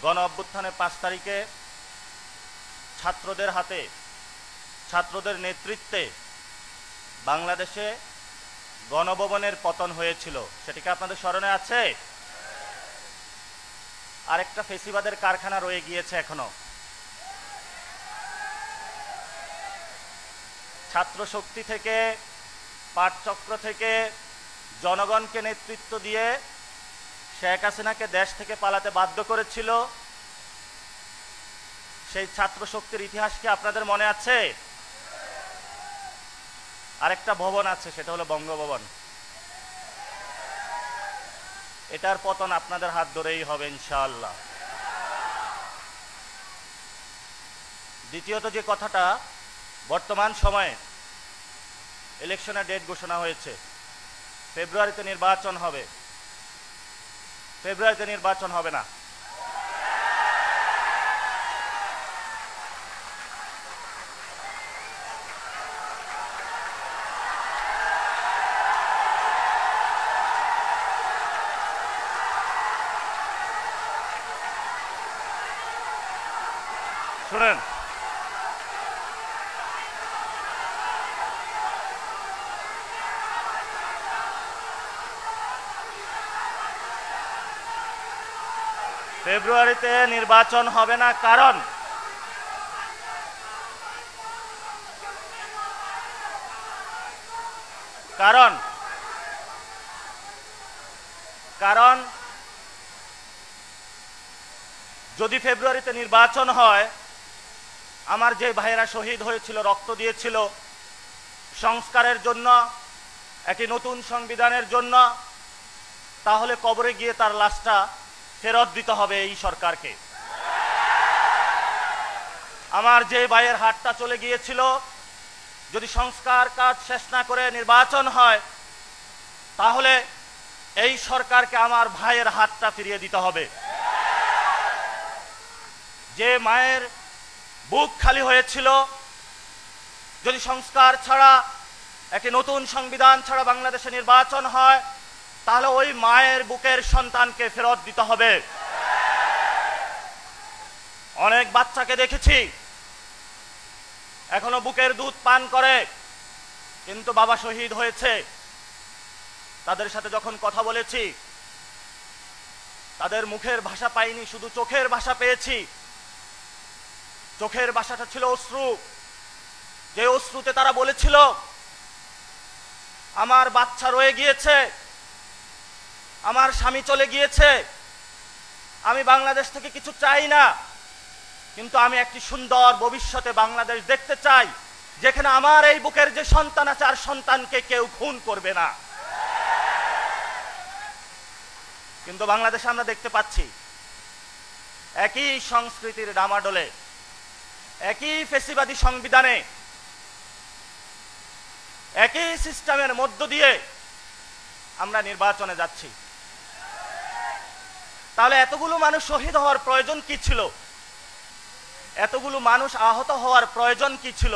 গণ অভ্যুত্থানে 5 তারিখে ছাত্রদের হাতে, ছাত্রদের নেতৃত্বে বাংলাদেশে গণভবনের পতন হয়েছিল। সেটা কি আপনাদের স্মরণে আছে? আরেকটা ফেসিবাদের কারখানা রয়ে গিয়েছে এখনো। ছাত্র শক্তি থেকে, পাটচক্র থেকে জনগণকে নেতৃত্ব দিয়ে শেখ হাসিনাকে দেশ থেকে পালাতে বাধ্য করেছিল। সেই ছাত্র শক্তির ইতিহাস কি আপনাদের মনে আছে? আরেকটা ভবন আছে, সেটা হলো বঙ্গভবন। এটার পতন আপনাদের হাত ধরেই হবে ইনশাআল্লাহ। দ্বিতীয়ত যে কথাটা, বর্তমান সময়ে ইলেকশনের ডেট ঘোষণা হয়েছে, ফেব্রুয়ারিতে নির্বাচন হবে। ফেব্রুয়ারিতে নির্বাচন হবে না। শুনেন, ফেব্রুয়ারিতে নির্বাচন হবে না, কারণ কারণ কারণ যদি ফেব্রুয়ারিতে নির্বাচন হয়, আমার যে ভাইয়েরা শহীদ হয়েছিল, রক্ত দিয়েছিল সংস্কারের জন্য, একটি নতুন সংবিধানের জন্য, তাহলে কবরে গিয়ে তার লাশটা ফেরত দিতে হবে এই সরকারকে। আমার যে ভাইয়ের হাতটা চলে গিয়েছিল, যদি সংস্কার কাজ শেষ না করে নির্বাচন হয়, তাহলে এই সরকারকে আমার ভাইয়ের হাতটা ফিরিয়ে দিতে হবে। যে মায়ের বুক খালি হয়েছিল, যদি সংস্কার ছাড়া, একটি নতুন সংবিধান ছাড়া বাংলাদেশে নির্বাচন হয়, তাহলে ওই মায়ের বুকের সন্তানকে ফেরত দিতে হবে। অনেক বাচ্চাকে দেখেছি এখনো বুকের দুধ পান করে, কিন্তু বাবা শহীদ হয়েছে। তাদের সাথে যখন কথা বলেছি, তাদের মুখের ভাষা পাইনি, শুধু চোখের ভাষা পেয়েছি। চোখের ভাষাটা ছিল অশ্রু। যে অশ্রুতে তারা বলেছিল, আমার বাচ্চা রয়ে গিয়েছে, আমার স্বামী চলে গিয়েছে, আমি বাংলাদেশ থেকে কিছু চাই না, কিন্তু আমি একটি সুন্দর ভবিষ্যতে বাংলাদেশ দেখতে চাই, যেখানে আমার এই বুকের যে সন্তান আছে, আর সন্তানকে কেউ খুন করবে না। কিন্তু বাংলাদেশে আমরা দেখতে পাচ্ছি একই সংস্কৃতির ডামাডোলে, একই ফেসিবাদী সংবিধানে, একই সিস্টেমের মধ্য দিয়ে আমরা নির্বাচনে যাচ্ছি। তাহলে এতগুলো মানুষ শহীদ হওয়ার প্রয়োজন কি ছিল? এতগুলো মানুষ আহত হওয়ার প্রয়োজন কি ছিল?